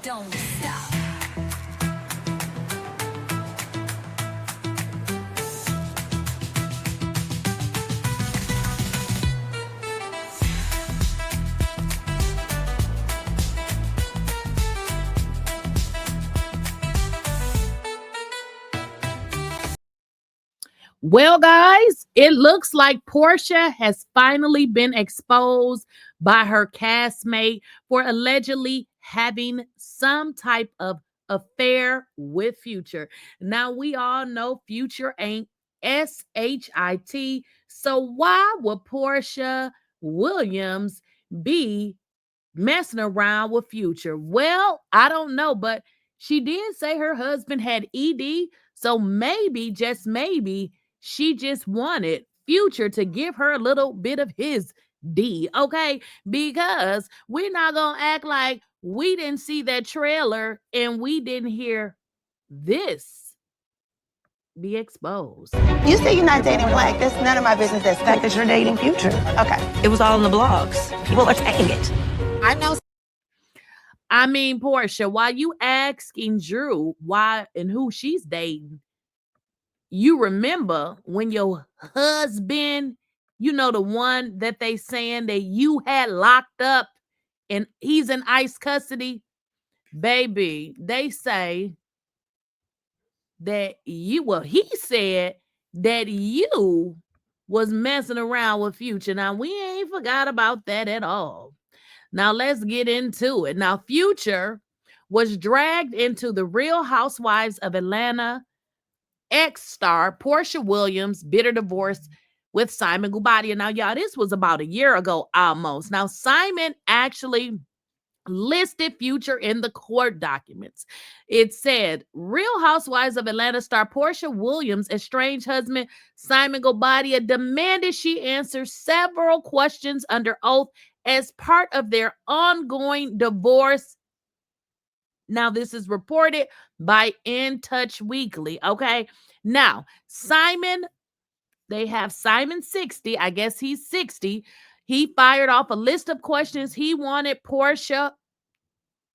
don't stop. Well, guys, it looks like Porsha has finally been exposed by her castmate for allegedly having some type of affair with Future. Now, we all know Future ain't SHIT. So, why would Porsha Williams be messing around with Future? Well, I don't know, but she did say her husband had ED. So maybe, just maybe, she just wanted Future to give her a little bit of his D, okay? Because we're not going to act like we didn't see that trailer and we didn't hear this be exposed. You say you're not dating Black. That's none of my business. That's the fact that you're dating Future. Okay. It was all in the blogs. People are saying it. I know. I mean, Porsha, while you asking Drew why and who she's dating, you remember when your husband, you know, the one that they saying that you had locked up and he's in ICE custody, baby, they say that you, well, he said that you was messing around with Future. Now, we ain't forgot about that at all. Now, let's get into it. Now, Future was dragged into the Real Housewives of Atlanta ex-star Porsha Williams' bitter divorce with Simon Guobadia. Now, y'all, this was about a year ago almost. Now, Simon actually listed Future in the court documents. It said, Real Housewives of Atlanta star Porsha Williams' estranged husband, Simon Guobadia, demanded she answer several questions under oath as part of their ongoing divorce. Now, this is reported by In Touch Weekly, okay? Now, Simon, they have Simon 60. I guess he's 60. He fired off a list of questions he wanted Porsha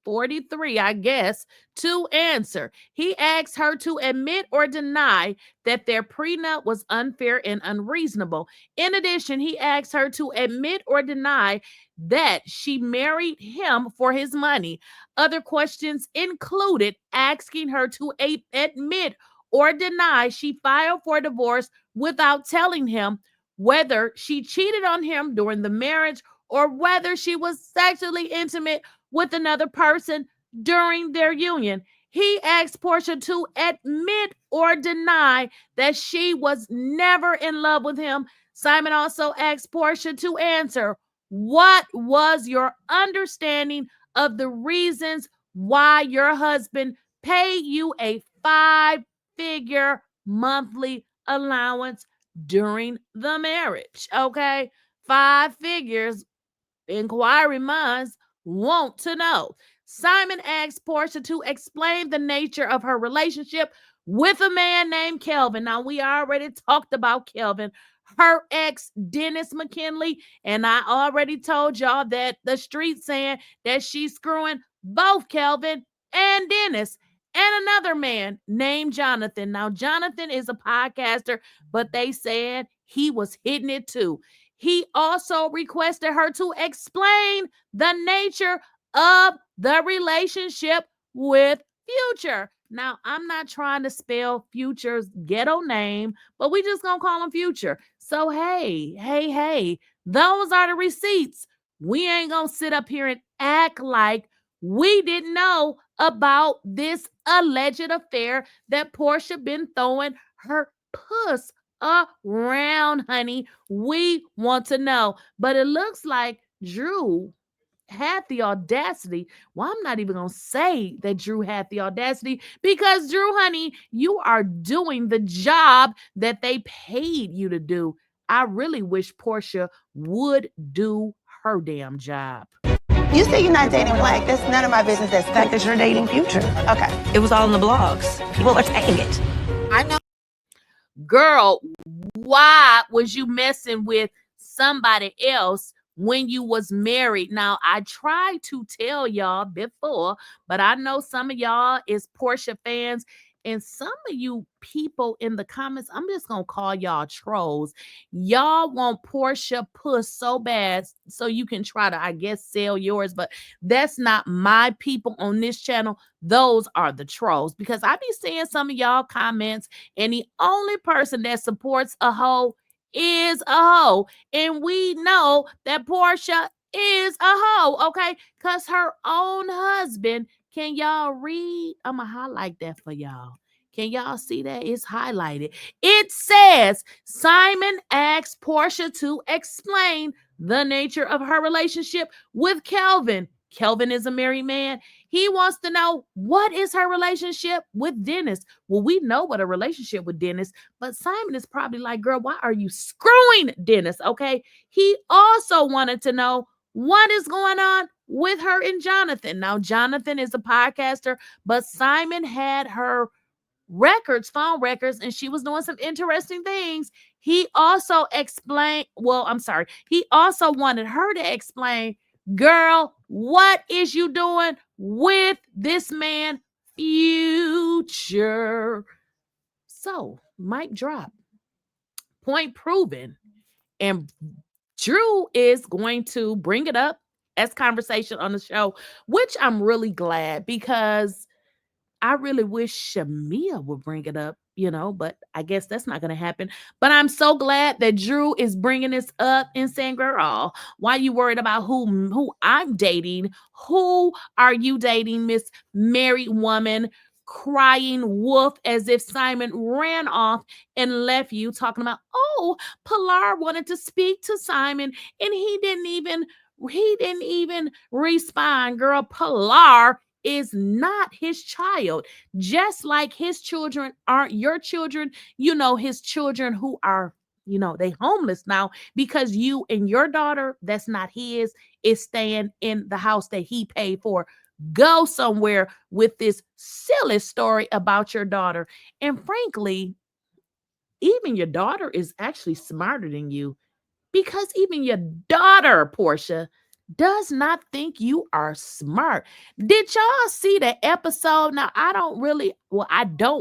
43, I guess, to answer. He asked her to admit or deny that their prenup was unfair and unreasonable. In addition, he asked her to admit or deny that she married him for his money. Other questions included asking her to admit or deny she filed for divorce without telling him, whether she cheated on him during the marriage or whether she was sexually intimate with another person during their union. He asked Porsha to admit or deny that she was never in love with him. Simon also asked Porsha to answer, what was your understanding of the reasons why your husband paid you a 5-figure monthly allowance during the marriage? Okay, 5 figures. Inquiry minds want to know. Simon asked Porsha to explain the nature of her relationship with a man named Kelvin. Now, we already talked about Kelvin, her ex, Dennismckinley, and I already told y'all that the street saying that she's screwing both Kelvin and Dennis and another man named Jonathan. Now, Jonathan is a podcaster, but they said he was hitting it too. He also requested her to explain the nature of the relationship with Future. Now, I'm not trying to spell Future's ghetto name, but we just gonna call him Future. So, hey, those are the receipts. We ain't gonna sit up here and act like we didn't know about this alleged affair that Porsha been throwing her puss around, honey. We want to know. But it looks like Drew had the audacity. Well, I'm not even going to say that Drew had the audacity because, Drew, honey, you are doing the job that they paid you to do. I really wish Porsha would do her damn job. You say you're not dating Black. That's none of my business. That's the fact that you're dating Future. Okay. It was all in the blogs. People are saying it. I know. Girl, why was you messing with somebody else when you was married. Now, I tried to tell y'all before, but I know some of y'all is Porsha fans, and some of you people in the comments, I'm just gonna call y'all trolls. Y'all want Porsha puss so bad so you can try to, I guess, sell yours, but that's not my people on this channel. Those are the trolls, because I be seeing some of y'all comments, and the only person that supports a hoe is a hoe. And we know that Porsha is a hoe, okay? Because her own husband, can y'all read? I'm going to highlight that for y'all. Can y'all see that? It's highlighted. It says, Simon asked Porsha to explain the nature of her relationship with Kelvin. Kelvin is a married man. He wants to know, what is her relationship with Dennis? Well, we know what a relationship with Dennis, but Simon is probably like, girl, why are you screwing Dennis? Okay. He also wanted to know what is going on with her and Jonathan. Now, Jonathan is a podcaster, but Simon had her records, phone records, and she was doing some interesting things. He also explained, he also wanted her to explain, girl, what is you doing with this man Future? So, mic drop, point proven, and Drew is going to bring it up as conversation on the show, which I'm really glad, because I really wish Shamia would bring it up, but I guess that's not going to happen. But I'm so glad that Drew is bringing this up and saying, girl, why you worried about who I'm dating? Who are you dating, Miss Married Woman? Crying wolf, as if Simon ran off and left you, talking about, oh, Pilar wanted to speak to Simon and he didn't even respond. Girl, Pilar is not his child, just like his children aren't your children. His children who are, they homeless now because you and your daughter, that's not his, is staying in the house that he paid for. Go somewhere with this silly story about your daughter. And frankly, even your daughter is actually smarter than you, because even your daughter, Porsha, does not think you are smart. Did y'all see the episode? Now, I don't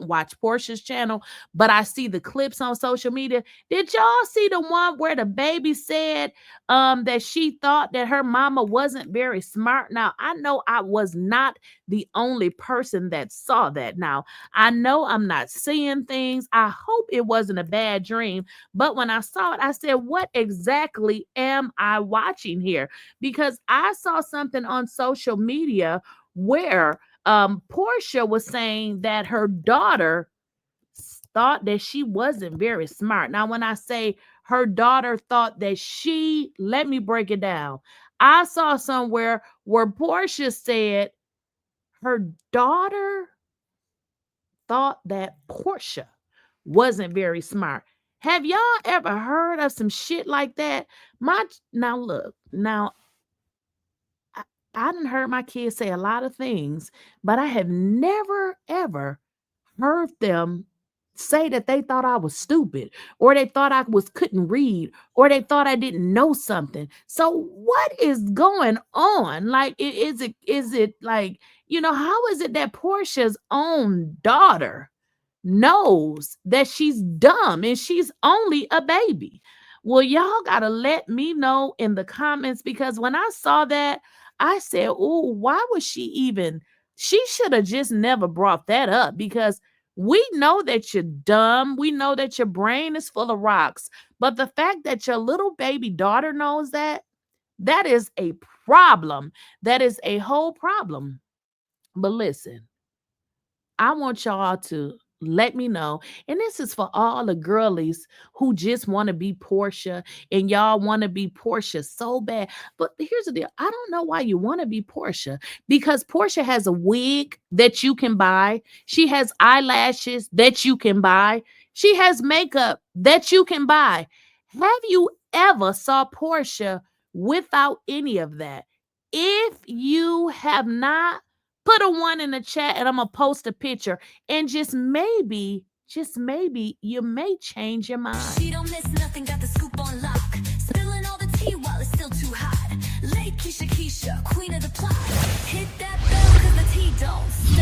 watch Porsha's channel, but I see the clips on social media. Did y'all see the one where the baby said that she thought that her mama wasn't very smart? Now, I know I was not the only person that saw that. Now, I know I'm not seeing things. I hope it wasn't a bad dream. But when I saw it, I said, what exactly am I watching here? Because I saw something on social media where Porsha was saying that her daughter thought that she wasn't very smart. Now, when I say her daughter thought that let me break it down. I saw somewhere where Porsha said her daughter thought that Porsha wasn't very smart. Have y'all ever heard of some shit like that? I done heard my kids say a lot of things, but I have never, ever heard them say that they thought I was stupid, or they thought I couldn't read, or they thought I didn't know something. So what is going on? Like, is it like, how is it that Portia's own daughter knows that she's dumb and she's only a baby? Well, y'all gotta let me know in the comments, because when I saw that, I said, oh, why was she should have just never brought that up, because we know that you're dumb. We know that your brain is full of rocks. But the fact that your little baby daughter knows that is a problem. That is a whole problem. But listen, I want y'all to let me know. And this is for all the girlies who just want to be Porsha, and y'all want to be Porsha so bad. But here's the deal. I don't know why you want to be Porsha, because Porsha has a wig that you can buy. She has eyelashes that you can buy. She has makeup that you can buy. Have you ever saw Porsha without any of that? If you have not, put a 1 in the chat and I'm going to post a picture, and just maybe, you may change your mind. She don't miss nothing, got the scoop on lock. Spilling all the tea while it's still too hot. Keysha, queen of the plot. Hit that bell cause the tea don't